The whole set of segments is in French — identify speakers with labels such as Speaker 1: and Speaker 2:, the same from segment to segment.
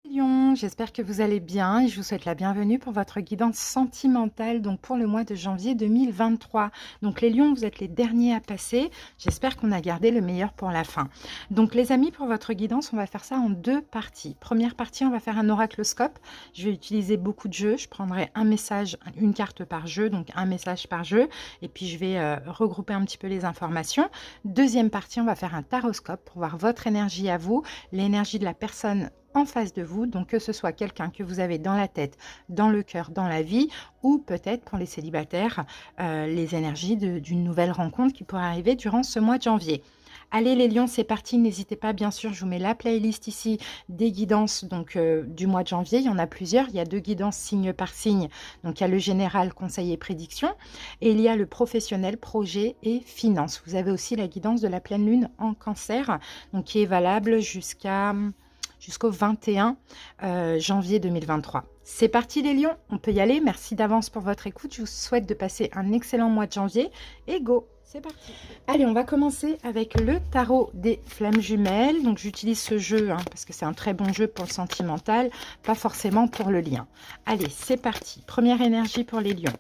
Speaker 1: Lion, j'espère que vous allez bien et je vous souhaite la bienvenue pour votre guidance sentimentale donc pour le mois de janvier 2023. Donc les lions, vous êtes les derniers à passer. J'espère qu'on a gardé le meilleur pour la fin. Donc les amis, pour votre guidance, on va faire ça en deux parties. Première partie, on va faire un oracloscope. Je vais utiliser beaucoup de jeux. Je prendrai un message, une carte par jeu, donc un message par jeu. Et puis je vais regrouper un petit peu les informations. Deuxième partie, on va faire un taroscope pour voir votre énergie à vous, l'énergie de la personne en face de vous, donc que ce soit quelqu'un que vous avez dans la tête, dans le cœur, dans la vie, ou peut-être pour les célibataires, les énergies d'une nouvelle rencontre qui pourrait arriver durant ce mois de janvier. Allez les lions, c'est parti, n'hésitez pas, bien sûr, je vous mets la playlist ici des guidances donc du mois de janvier, il y en a plusieurs, il y a deux guidances signe par signe, donc il y a le général, conseil et prédiction, et il y a le professionnel, projet et finance. Vous avez aussi la guidance de la pleine lune en cancer, donc qui est valable jusqu'au 21 janvier 2023. C'est parti les lions, on peut y aller. Merci d'avance pour votre écoute. Je vous souhaite de passer un excellent mois de janvier. Et go, c'est parti. Allez, on va commencer avec le tarot des flammes jumelles. Donc j'utilise ce jeu parce que c'est un très bon jeu pour le sentimental, pas forcément pour le lien. Allez, c'est parti. Première énergie pour les lions.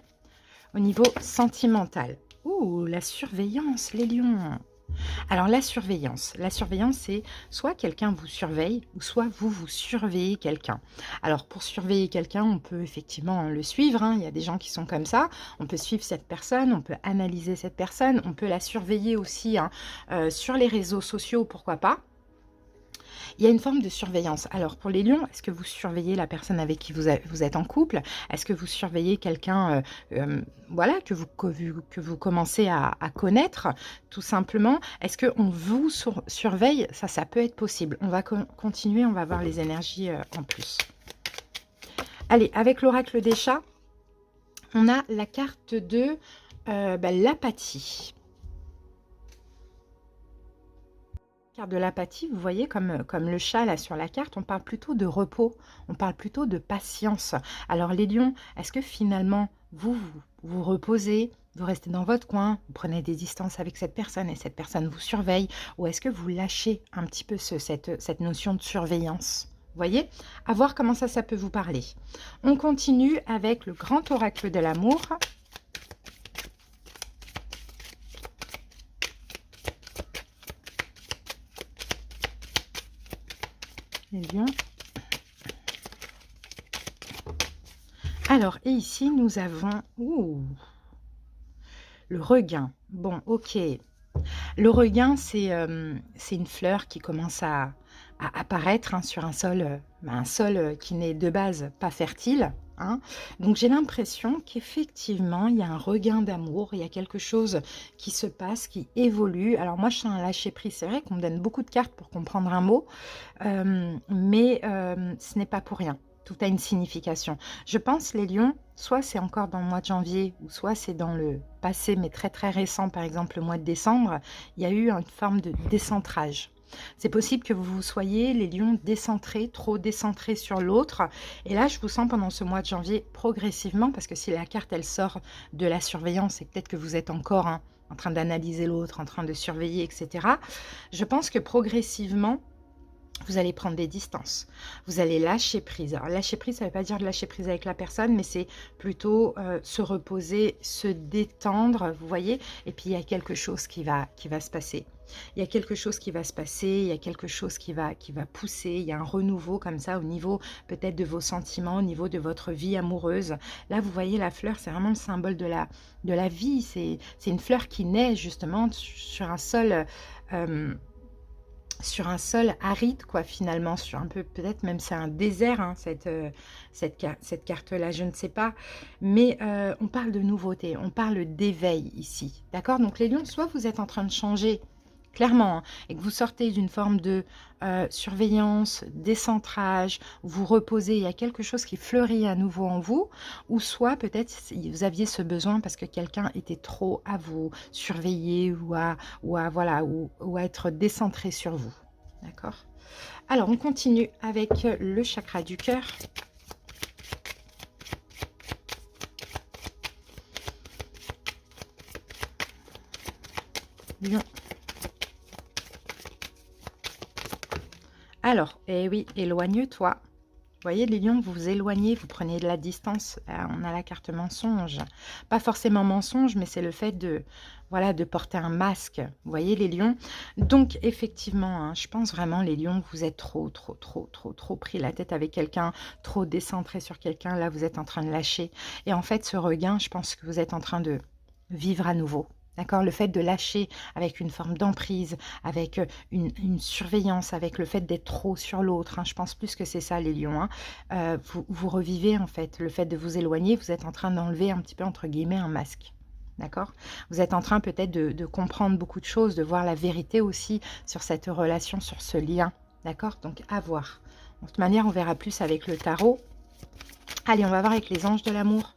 Speaker 1: Au niveau sentimental. Ouh, la surveillance, les lions. Alors la surveillance, c'est soit quelqu'un vous surveille ou soit vous surveillez quelqu'un. Alors pour surveiller quelqu'un, on peut effectivement le suivre, il y a des gens qui sont comme ça, on peut suivre cette personne, on peut analyser cette personne, on peut la surveiller aussi sur les réseaux sociaux, pourquoi pas. Il y a une forme de surveillance. Alors, pour les lions, est-ce que vous surveillez la personne avec qui vous êtes en couple? Est-ce que vous surveillez quelqu'un voilà, que vous commencez à connaître, tout simplement? Est-ce qu'on vous surveille? Ça peut être possible. On va continuer, on va voir les énergies en plus. Allez, avec l'oracle des chats, on a la carte de l'apathie. De l'apathie, vous voyez, comme le chat là sur la carte, on parle plutôt de repos, on parle plutôt de patience. Alors les lions, est-ce que finalement vous reposez, vous restez dans votre coin, vous prenez des distances avec cette personne et cette personne vous surveille, ou est-ce que vous lâchez un petit peu cette notion de surveillance? Vous voyez, à voir comment ça peut vous parler. On continue avec le grand oracle de l'amour. Les lions. Alors, et ici, nous avons le regain. Bon, ok. Le regain, c'est une fleur qui commence à apparaître sur un sol qui n'est de base pas fertile. Donc j'ai l'impression qu'effectivement, il y a un regain d'amour, il y a quelque chose qui se passe, qui évolue. Alors moi, je suis un lâcher-prise. C'est vrai qu'on me donne beaucoup de cartes pour comprendre un mot, mais ce n'est pas pour rien. Tout a une signification. Je pense, les lions, soit c'est encore dans le mois de janvier, ou soit c'est dans le passé, mais très très récent, par exemple le mois de décembre, il y a eu une forme de décentrage. C'est possible que vous soyez, les lions, décentrés, trop décentrés sur l'autre. Et là, je vous sens pendant ce mois de janvier progressivement, parce que si la carte, elle sort de la surveillance, et peut-être que vous êtes encore en train d'analyser l'autre, en train de surveiller, etc. Je pense que progressivement, vous allez prendre des distances, vous allez lâcher prise. Alors lâcher prise, ça ne veut pas dire lâcher prise avec la personne, mais c'est plutôt se reposer, se détendre, vous voyez. Et puis il y a quelque chose qui va se passer. Il y a quelque chose qui va se passer, il y a quelque chose qui va pousser, il y a un renouveau comme ça au niveau peut-être de vos sentiments, au niveau de votre vie amoureuse. Là, vous voyez la fleur, c'est vraiment le symbole de la vie. C'est une fleur qui naît justement sur un sol... sur un sol aride, quoi, finalement, sur un peu, peut-être même c'est un désert, cette carte-là, je ne sais pas, mais on parle de nouveauté, on parle d'éveil ici, d'accord? Donc les lions, soit vous êtes en train de changer, clairement, et que vous sortez d'une forme de surveillance, décentrage, vous reposez, il y a quelque chose qui fleurit à nouveau en vous, ou soit peut-être vous aviez ce besoin parce que quelqu'un était trop à vous surveiller ou à être décentré sur vous. D'accord? Alors, on continue avec le chakra du cœur. Lion. Alors, eh oui, éloigne-toi. voyez, les lions, vous vous éloignez, vous prenez de la distance. On a la carte mensonge. Pas forcément mensonge, mais c'est le fait de, voilà, de porter un masque. Vous voyez, les lions. Donc, effectivement, hein, je pense vraiment, les lions, vous êtes trop pris la tête avec quelqu'un, trop décentré sur quelqu'un. Là, vous êtes en train de lâcher. Et en fait, ce regain, je pense que vous êtes en train de vivre à nouveau. D'accord, le fait de lâcher avec une forme d'emprise, avec une surveillance, avec le fait d'être trop sur l'autre, hein, je pense plus que c'est ça les lions, hein. Vous revivez en fait le fait de vous éloigner, vous êtes en train d'enlever un petit peu entre guillemets un masque. D'accord, vous êtes en train peut-être de comprendre beaucoup de choses, de voir la vérité aussi sur cette relation, sur ce lien. D'accord, donc à voir. De toute manière, on verra plus avec le tarot. Allez, on va voir avec les anges de l'amour.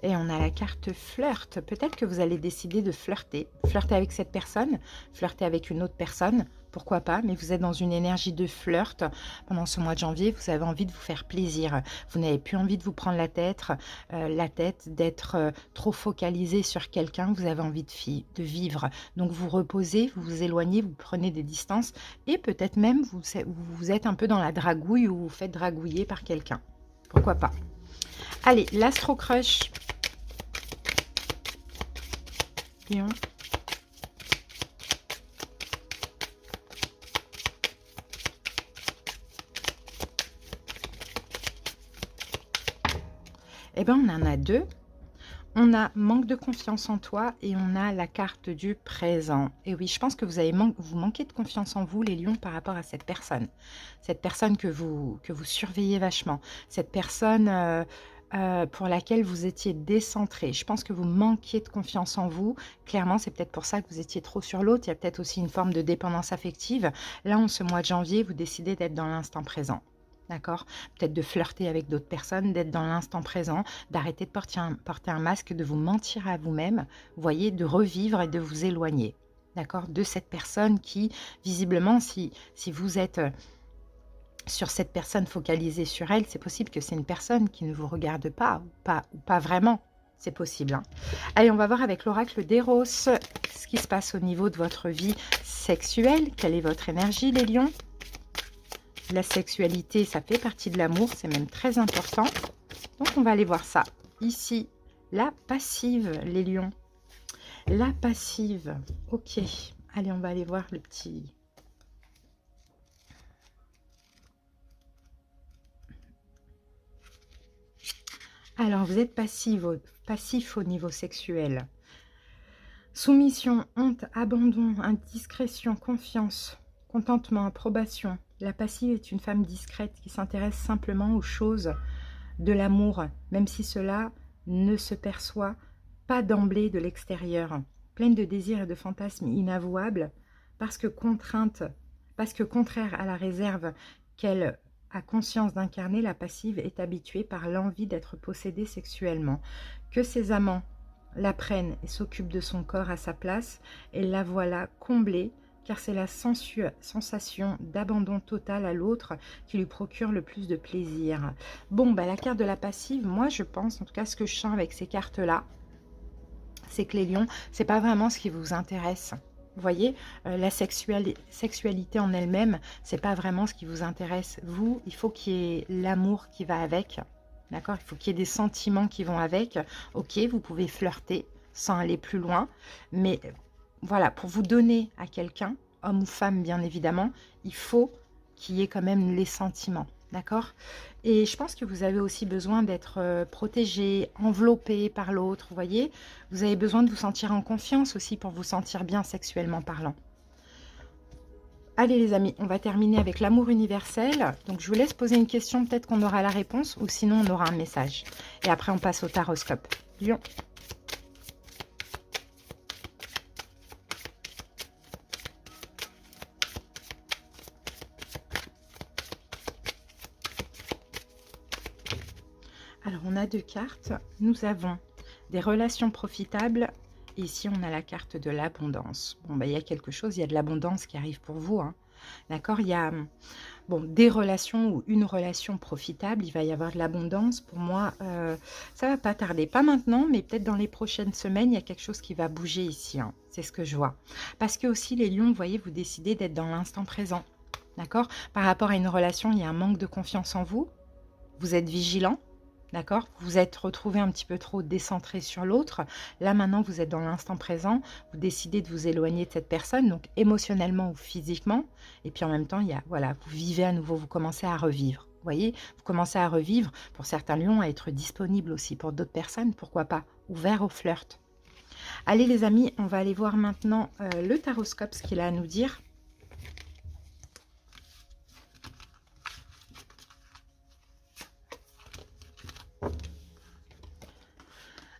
Speaker 1: Et on a la carte flirt. Peut-être que vous allez décider de flirter. Flirter avec cette personne, flirter avec une autre personne. Pourquoi pas, mais vous êtes dans une énergie de flirt. Pendant ce mois de janvier, vous avez envie de vous faire plaisir. Vous n'avez plus envie de vous prendre la tête, d'être trop focalisé sur quelqu'un. Vous avez envie de vivre. Donc vous reposez, vous vous éloignez, vous prenez des distances. Et peut-être même vous êtes un peu dans la dragouille ou vous faites dragouiller par quelqu'un. Pourquoi pas. Allez, l'Astro Crush. Lion. Eh bien, on en a deux. On a manque de confiance en toi et on a la carte du présent. Et oui, je pense que vous manquez de confiance en vous, les lions, par rapport à cette personne. Cette personne que vous surveillez vachement. Cette personne pour laquelle vous étiez décentré. Je pense que vous manquiez de confiance en vous. Clairement, c'est peut-être pour ça que vous étiez trop sur l'autre. Il y a peut-être aussi une forme de dépendance affective. Là, en ce mois de janvier, vous décidez d'être dans l'instant présent. D'accord, peut-être de flirter avec d'autres personnes, d'être dans l'instant présent, d'arrêter de porter un masque, de vous mentir à vous-même, vous voyez, de revivre et de vous éloigner, d'accord, de cette personne qui, visiblement, si vous êtes sur cette personne focalisée sur elle, c'est possible que c'est une personne qui ne vous regarde pas, ou pas vraiment, c'est possible, hein. Allez, on va voir avec l'oracle d'Eros ce qui se passe au niveau de votre vie sexuelle. Quelle est votre énergie, les lions? La sexualité, ça fait partie de l'amour, c'est même très important. Donc, on va aller voir ça. Ici, la passive, les lions. La passive, ok. Allez, on va aller voir le petit... Alors, vous êtes passif au niveau sexuel. Soumission, honte, abandon, indiscrétion, confiance, contentement, approbation. La passive est une femme discrète qui s'intéresse simplement aux choses de l'amour, même si cela ne se perçoit pas d'emblée de l'extérieur. Pleine de désirs et de fantasmes inavouables, parce que contraire à la réserve qu'elle a conscience d'incarner, la passive est habituée par l'envie d'être possédée sexuellement. Que ses amants la prennent et s'occupent de son corps à sa place, et la voilà comblée, car c'est la sensation d'abandon total à l'autre qui lui procure le plus de plaisir. Bon, bah, la carte de la passive, moi je pense, en tout cas ce que je sens avec ces cartes-là, c'est que les lions, c'est pas vraiment ce qui vous intéresse. Vous voyez, la sexualité en elle-même, c'est pas vraiment ce qui vous intéresse. Vous, il faut qu'il y ait l'amour qui va avec. D'accord, il faut qu'il y ait des sentiments qui vont avec. Ok, vous pouvez flirter sans aller plus loin. Mais voilà, pour vous donner à quelqu'un, homme ou femme bien évidemment, il faut qu'il y ait quand même les sentiments. D'accord. Et je pense que vous avez aussi besoin d'être protégé, enveloppé par l'autre. Vous voyez, vous avez besoin de vous sentir en confiance aussi pour vous sentir bien sexuellement parlant. Allez les amis, on va terminer avec l'amour universel. Donc je vous laisse poser une question, peut-être qu'on aura la réponse ou sinon on aura un message. Et après on passe au taroscope. Lion. Alors on a deux cartes. Nous avons des relations profitables. Et ici on a la carte de l'abondance. Bon, bah, il y a quelque chose, il y a de l'abondance qui arrive pour vous, hein. D'accord? Il y a bon, des relations ou une relation profitable, il va y avoir de l'abondance. Pour moi, ça va pas tarder. Pas maintenant, mais peut-être dans les prochaines semaines, il y a quelque chose qui va bouger ici, hein. C'est ce que je vois. Parce que aussi, les lions, vous voyez, vous décidez d'être dans l'instant présent. D'accord? Par rapport à une relation, il y a un manque de confiance en vous. Vous êtes vigilant. D'accord? Vous êtes retrouvé un petit peu trop décentré sur l'autre. Là, maintenant, vous êtes dans l'instant présent. Vous décidez de vous éloigner de cette personne, donc émotionnellement ou physiquement. Et puis en même temps, il y a, voilà, vous vivez à nouveau, vous commencez à revivre. Vous voyez? Vous commencez à revivre, pour certains lions, à être disponible aussi pour d'autres personnes. Pourquoi pas? Ouvert au flirt. Allez les amis, on va aller voir maintenant le taroscope, ce qu'il a à nous dire.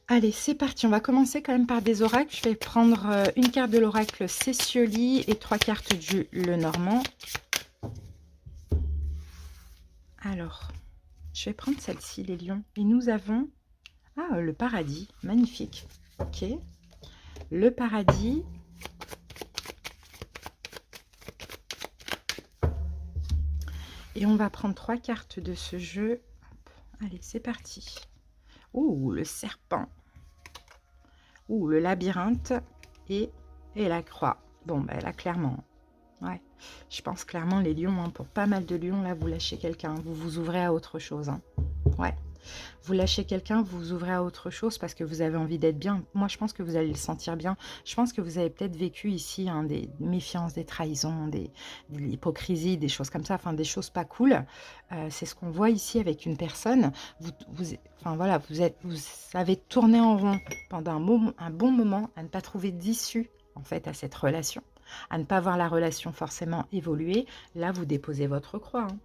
Speaker 1: Allez, c'est parti. On va commencer quand même par des oracles. Je vais prendre une carte de l'oracle Cécioli et 3 cartes du Lenormand. Alors, je vais prendre celle-ci, les lions. Et nous avons... Ah, le paradis. Magnifique. Ok. Le paradis. Et on va prendre 3 cartes de ce jeu. Hop. Allez, c'est parti. Ouh, le serpent. Ouh, le labyrinthe et la croix. Bon, ben là, clairement, ouais, je pense clairement les lions, hein, pour pas mal de lions, là, vous lâchez quelqu'un, vous vous ouvrez à autre chose. Hein. Ouais, vous lâchez quelqu'un, vous vous ouvrez à autre chose parce que vous avez envie d'être bien. Moi, je pense que vous allez le sentir bien. Je pense que vous avez peut-être vécu ici hein, des méfiances, des trahisons, de l'hypocrisie, des choses comme ça, enfin des choses pas cool. C'est ce qu'on voit ici avec une personne. Enfin voilà, vous avez tourné en rond pendant un bon moment à ne pas trouver d'issue en fait à cette relation, à ne pas voir la relation forcément évoluer. Là, vous déposez votre croix. Hein.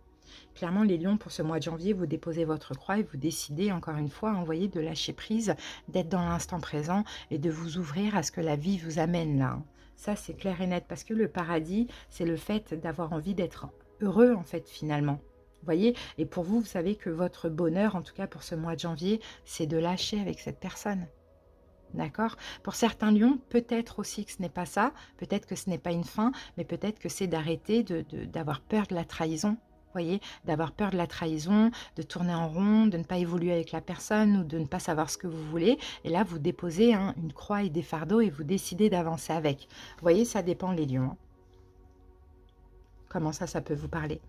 Speaker 1: Clairement, les lions, pour ce mois de janvier, vous déposez votre croix et vous décidez, encore une fois, envoyer de lâcher prise, d'être dans l'instant présent et de vous ouvrir à ce que la vie vous amène là. Ça, c'est clair et net, parce que le paradis, c'est le fait d'avoir envie d'être heureux, en fait, finalement. Vous voyez? Et pour vous, vous savez que votre bonheur, en tout cas pour ce mois de janvier, c'est de lâcher avec cette personne. D'accord? Pour certains lions, peut-être aussi que ce n'est pas ça, peut-être que ce n'est pas une fin, mais peut-être que c'est d'arrêter d'avoir peur de la trahison. Voyez, d'avoir peur de la trahison, de tourner en rond, de ne pas évoluer avec la personne ou de ne pas savoir ce que vous voulez. Et là, vous déposez hein, une croix et des fardeaux et vous décidez d'avancer avec. Vous voyez, ça dépend les lions. Hein. Comment ça peut vous parler?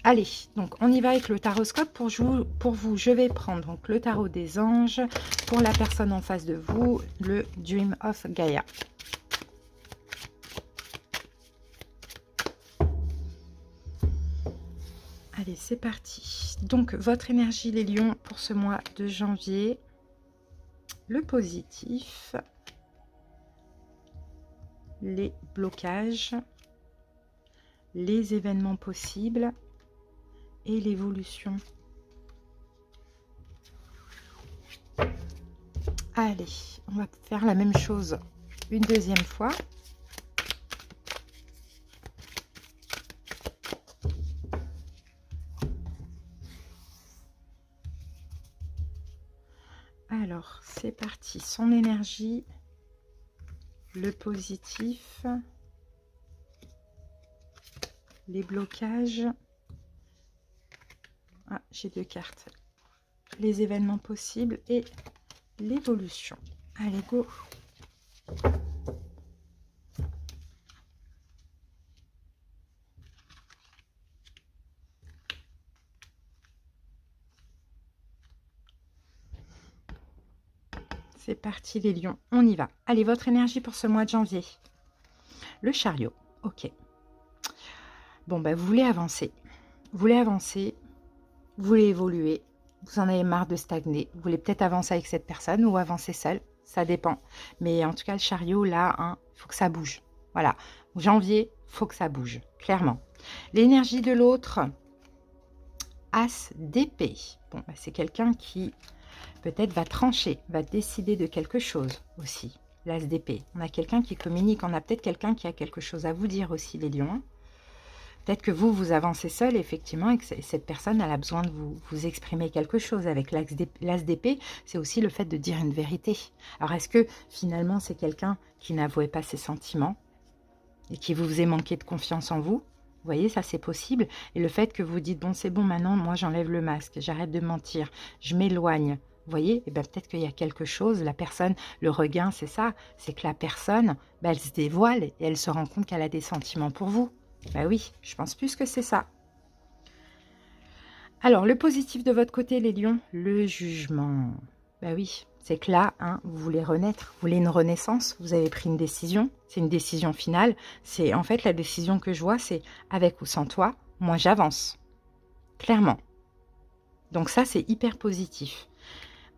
Speaker 1: Allez, donc on y va avec le taroscope. Pour vous, je vais prendre donc, le tarot des anges. Pour la personne en face de vous, le Dream of Gaia. Allez, c'est parti. Donc, votre énergie, les lions, pour ce mois de janvier. Le positif. Les blocages. Les événements possibles. Et l'évolution. Allez, on va faire la même chose une deuxième fois. Alors, c'est parti. Son énergie, le positif, les blocages. Ah, j'ai 2 cartes. Les événements possibles et l'évolution. Allez, go. C'est parti les lions, on y va. Allez, votre énergie pour ce mois de janvier. Le chariot, ok. Bon, ben, vous voulez avancer. Vous voulez avancer, vous voulez évoluer. Vous en avez marre de stagner. Vous voulez peut-être avancer avec cette personne ou avancer seul. Ça dépend. Mais en tout cas, le chariot, là, hein, il faut que ça bouge. Voilà. Janvier, il faut que ça bouge, clairement. L'énergie de l'autre, As d'épée. Bon, ben, c'est quelqu'un qui... peut-être va trancher, va décider de quelque chose aussi. L'as d'épée. On a quelqu'un qui communique, on a peut-être quelqu'un qui a quelque chose à vous dire aussi, les lions. Peut-être que vous avancez seul, effectivement, et que cette personne elle a besoin de vous exprimer quelque chose. Avec l'as d'épée, c'est aussi le fait de dire une vérité. Alors, est-ce que finalement, c'est quelqu'un qui n'avouait pas ses sentiments et qui vous faisait manquer de confiance en vous? Vous voyez, ça c'est possible. Et le fait que vous dites, bon, c'est bon, maintenant, moi j'enlève le masque, j'arrête de mentir, je m'éloigne. Vous voyez, et ben, peut-être qu'il y a quelque chose, la personne, le regain, c'est ça, c'est que la personne, ben, elle se dévoile et elle se rend compte qu'elle a des sentiments pour vous. Ben oui, je pense plus que c'est ça. Alors, le positif de votre côté, les lions, le jugement. Ben oui, c'est que là, hein, vous voulez renaître, vous voulez une renaissance, vous avez pris une décision, c'est une décision finale. C'est en fait la décision que je vois, c'est avec ou sans toi, moi j'avance, clairement. Donc ça, c'est hyper positif.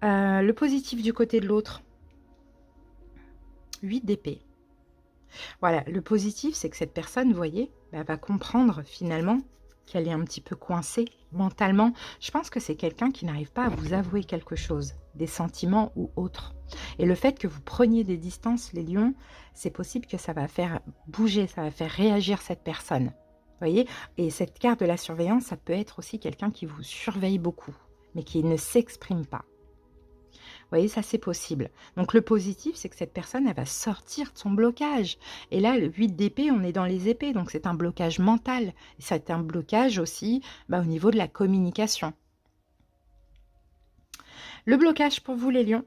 Speaker 1: Le positif du côté de l'autre, 8 d'épée. Voilà, le positif, c'est que cette personne, vous voyez, bah, va comprendre finalement qu'elle est un petit peu coincée mentalement. Je pense que c'est quelqu'un qui n'arrive pas à vous avouer quelque chose, des sentiments ou autre. Et le fait que vous preniez des distances, les lions, c'est possible que ça va faire bouger, ça va faire réagir cette personne. Vous voyez? Et cette carte de la surveillance, ça peut être aussi quelqu'un qui vous surveille beaucoup, mais qui ne s'exprime pas. Vous voyez, ça c'est possible. Donc le positif, c'est que cette personne, elle va sortir de son blocage. Et là, le 8 d'épée, on est dans les épées, donc c'est un blocage mental. Et c'est un blocage aussi au niveau de la communication. Le blocage pour vous, les lions.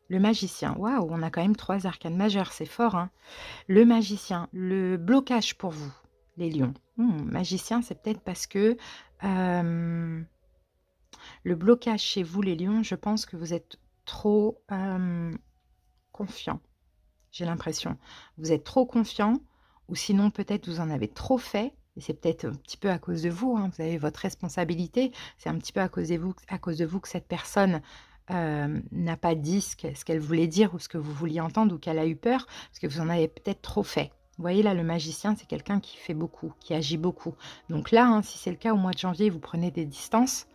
Speaker 1: Le magicien. Waouh, on a quand même 3 arcanes majeures, c'est fort. Hein. Le magicien, le blocage pour vous, les lions. Magicien, c'est peut-être parce que... le blocage chez vous, les lions, je pense que vous êtes trop confiant. J'ai l'impression. Vous êtes trop confiant, ou sinon peut-être vous en avez trop fait, et c'est peut-être un petit peu à cause de vous, hein, vous avez votre responsabilité, c'est un petit peu à cause de vous que cette personne n'a pas dit ce qu'elle voulait dire, ou ce que vous vouliez entendre, ou qu'elle a eu peur, parce que vous en avez peut-être trop fait. Vous voyez là, le magicien, c'est quelqu'un qui fait beaucoup, qui agit beaucoup. Donc là, hein, si c'est le cas, au mois de janvier, vous prenez des distances,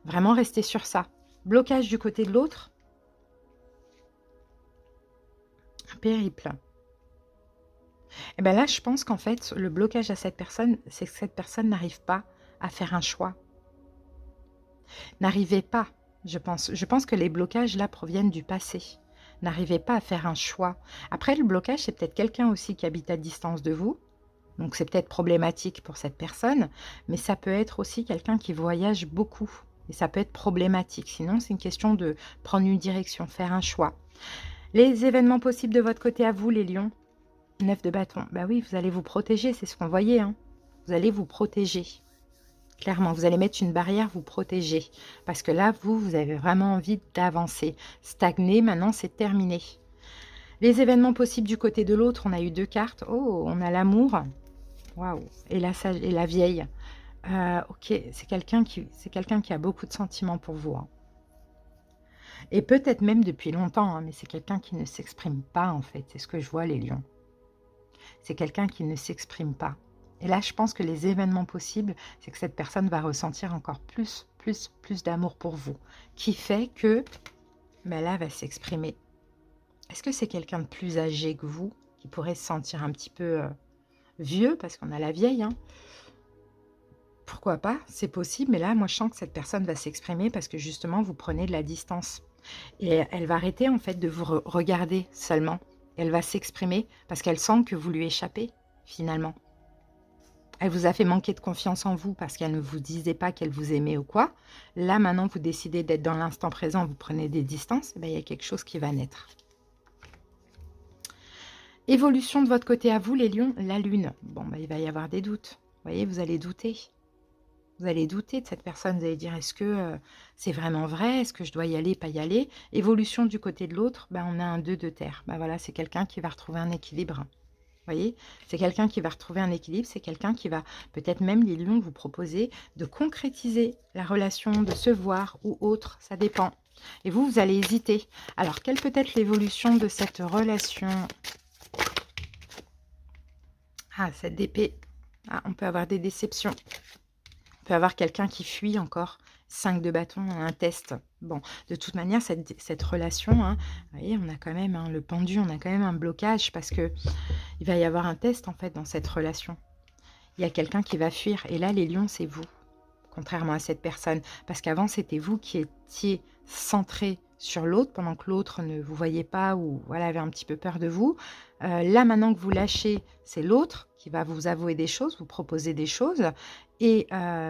Speaker 1: vraiment restez sur ça. Blocage du côté de l'autre. Un périple. Et bien là, je pense qu'en fait, le blocage à cette personne, c'est que cette personne n'arrive pas à faire un choix. N'arrivez pas, je pense. Je pense que les blocages là proviennent du passé. N'arrivez pas à faire un choix. Après, le blocage, c'est peut-être quelqu'un aussi qui habite à distance de vous. Donc c'est peut-être problématique pour cette personne. Mais ça peut être aussi quelqu'un qui voyage beaucoup. Et ça peut être problématique. Sinon, c'est une question de prendre une direction, faire un choix. Les événements possibles de votre côté à vous, les lions. 9 de bâton. Bah oui, vous allez vous protéger, c'est ce qu'on voyait. Hein. Vous allez vous protéger. Clairement, vous allez mettre une barrière, vous protéger. Parce que là, vous avez vraiment envie d'avancer. Stagner, maintenant, c'est terminé. Les événements possibles du côté de l'autre, on a eu 2 cartes. Oh, on a l'amour. Waouh. Et la vieille. Ok, c'est quelqu'un qui a beaucoup de sentiments pour vous. Hein. Et peut-être même depuis longtemps, hein, mais c'est quelqu'un qui ne s'exprime pas en fait. C'est ce que je vois, les lions. C'est quelqu'un qui ne s'exprime pas. Et là, je pense que les événements possibles, c'est que cette personne va ressentir encore plus d'amour pour vous. Qui fait que, là, va s'exprimer. Est-ce que c'est quelqu'un de plus âgé que vous, qui pourrait se sentir un petit peu vieux, parce qu'on a la vieille, hein. Pourquoi pas, c'est possible, mais là, moi, je sens que cette personne va s'exprimer parce que justement, vous prenez de la distance. Et elle va arrêter, en fait, de vous regarder seulement. Elle va s'exprimer parce qu'elle sent que vous lui échappez, finalement. Elle vous a fait manquer de confiance en vous parce qu'elle ne vous disait pas qu'elle vous aimait ou quoi. Là, maintenant, vous décidez d'être dans l'instant présent, vous prenez des distances, il y a quelque chose qui va naître. Évolution de votre côté à vous, les lions, la lune. Bon, il va y avoir des doutes. Vous voyez, vous allez douter. Vous allez douter de cette personne, vous allez dire, est-ce que c'est vraiment vrai? Est-ce que je dois y aller, pas y aller? Évolution du côté de l'autre, on a un 2 de terre. Voilà, c'est quelqu'un qui va retrouver un équilibre. Vous voyez? C'est quelqu'un qui va retrouver un équilibre, c'est quelqu'un qui va, peut-être même les lions, vous proposer de concrétiser la relation, de se voir ou autre, ça dépend. Et vous allez hésiter. Alors, quelle peut être l'évolution de cette relation? Ah, cette épée. Ah, on peut avoir des déceptions. Peut avoir quelqu'un qui fuit encore. 5 de bâton, un test. Bon, de toute manière, cette relation, hein, vous voyez, on a quand même le pendu, on a quand même un blocage parce que il va y avoir un test en fait dans cette relation. Il y a quelqu'un qui va fuir et là, les lions, c'est vous, contrairement à cette personne. Parce qu'avant, c'était vous qui étiez centré sur l'autre pendant que l'autre ne vous voyait pas ou voilà, avait un petit peu peur de vous. Là, maintenant que vous lâchez, c'est l'autre qui va vous avouer des choses, vous proposer des choses et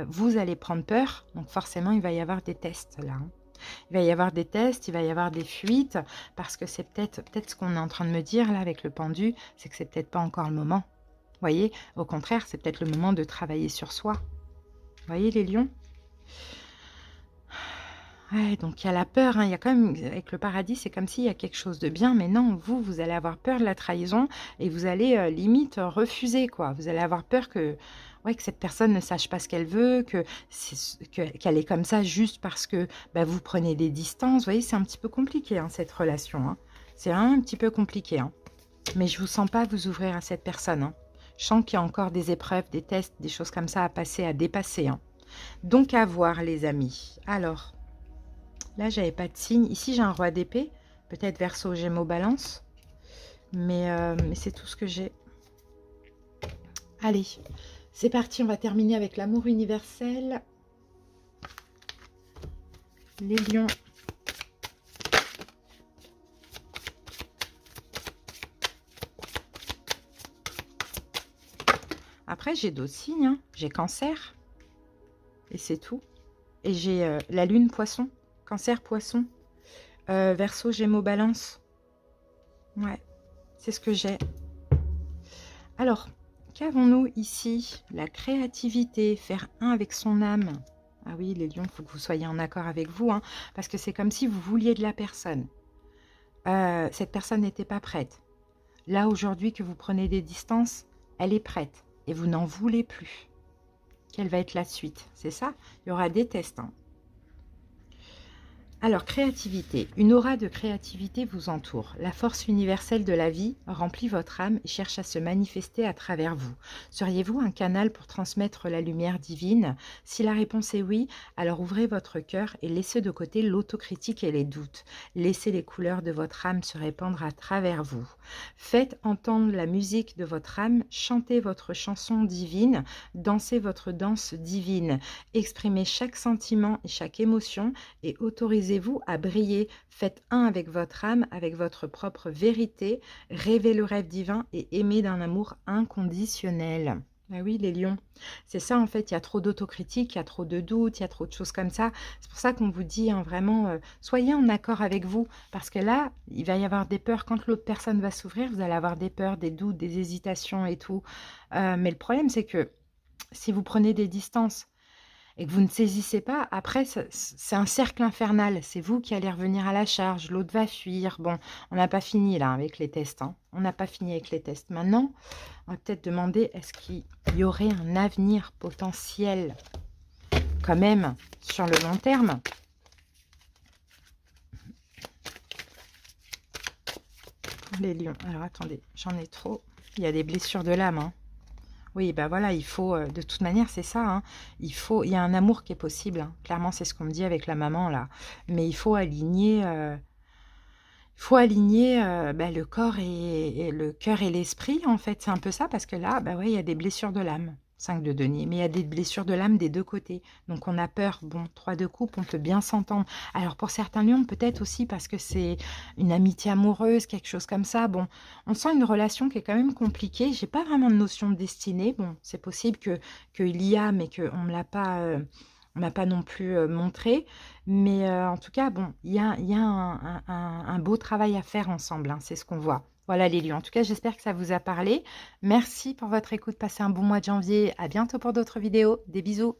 Speaker 1: vous allez prendre peur. Donc forcément, il va y avoir des tests là. Hein. Il va y avoir des tests, il va y avoir des fuites parce que c'est peut-être ce qu'on est en train de me dire là avec le pendu, c'est que c'est peut-être pas encore le moment. Vous voyez, au contraire, c'est peut-être le moment de travailler sur soi. Vous voyez les lions? Ouais, donc il y a la peur, hein, il y a quand même, avec le paradis, c'est comme s'il y a quelque chose de bien, mais non, vous allez avoir peur de la trahison et vous allez limite refuser, quoi. Vous allez avoir peur que, ouais, que cette personne ne sache pas ce qu'elle veut, qu'elle est comme ça juste parce que bah, vous prenez des distances. Vous voyez, c'est un petit peu compliqué, hein, cette relation. Hein. C'est vraiment un petit peu compliqué. Hein. Mais je ne vous sens pas vous ouvrir à cette personne. Hein. Je sens qu'il y a encore des épreuves, des tests, des choses comme ça à passer, à dépasser. Hein. Donc à voir, les amis. Alors... Là, j'avais pas de signe. Ici, j'ai un roi d'épée. Peut-être Verseau, Gémeaux, Balance. Mais c'est tout ce que j'ai. Allez, c'est parti. On va terminer avec l'amour universel. Les lions. Après, j'ai d'autres signes. Hein. J'ai Cancer. Et c'est tout. Et j'ai la Lune, Poisson. Cancer, Poisson. Verseau, Gémeaux, Balance. Ouais, c'est ce que j'ai. Alors, qu'avons-nous ici? La créativité, faire un avec son âme. Ah oui, les lions, il faut que vous soyez en accord avec vous, hein, parce que c'est comme si vous vouliez de la personne. Cette personne n'était pas prête. Là, aujourd'hui, que vous prenez des distances, elle est prête et vous n'en voulez plus. Quelle va être la suite? C'est ça? Il y aura des tests. Hein. Alors, créativité. Une aura de créativité vous entoure. La force universelle de la vie remplit votre âme et cherche à se manifester à travers vous. Seriez-vous un canal pour transmettre la lumière divine? Si la réponse est oui, alors ouvrez votre cœur et laissez de côté l'autocritique et les doutes. Laissez les couleurs de votre âme se répandre à travers vous. Faites entendre la musique de votre âme, chantez votre chanson divine, dansez votre danse divine. Exprimez chaque sentiment et chaque émotion et autorisez-vous à briller, faites un avec votre âme, avec votre propre vérité, rêvez le rêve divin et aimez d'un amour inconditionnel. Ah oui, les lions, c'est ça en fait, il y a trop d'autocritique, il y a trop de doutes, il y a trop de choses comme ça. C'est pour ça qu'on vous dit hein, vraiment, soyez en accord avec vous, parce que là, il va y avoir des peurs. Quand l'autre personne va s'ouvrir, vous allez avoir des peurs, des doutes, des hésitations et tout. Mais le problème, c'est que si vous prenez des distances, et que vous ne saisissez pas, après, c'est un cercle infernal. C'est vous qui allez revenir à la charge, l'autre va fuir. Bon, on n'a pas fini là avec les tests. Hein. On n'a pas fini avec les tests. Maintenant, on va peut-être demander, est-ce qu'il y aurait un avenir potentiel quand même sur le long terme? Les lions. Alors, attendez, j'en ai trop. Il y a des blessures de l'âme, hein. Oui, ben voilà, il faut, de toute manière, c'est ça, hein, il y a un amour qui est possible, hein. Clairement, c'est ce qu'on me dit avec la maman, là. Mais il faut aligner, bah, le corps et le cœur et l'esprit, en fait. C'est un peu ça, parce que là, bah ouais, il y a des blessures de l'âme. 5 de denier, mais il y a des blessures de l'âme des deux côtés. Donc, on a peur. Bon, 3 de coupe, on peut bien s'entendre. Alors, pour certains lions, peut-être aussi parce que c'est une amitié amoureuse, quelque chose comme ça. Bon, on sent une relation qui est quand même compliquée. J'ai pas vraiment de notion de destinée. Bon, c'est possible qu'il y a, mais qu'on me l'a pas... on m'a pas non plus montré, mais en tout cas, bon, il y a un beau travail à faire ensemble, hein, c'est ce qu'on voit. Voilà les lions, en tout cas, j'espère que ça vous a parlé. Merci pour votre écoute, passez un bon mois de janvier, à bientôt pour d'autres vidéos, des bisous.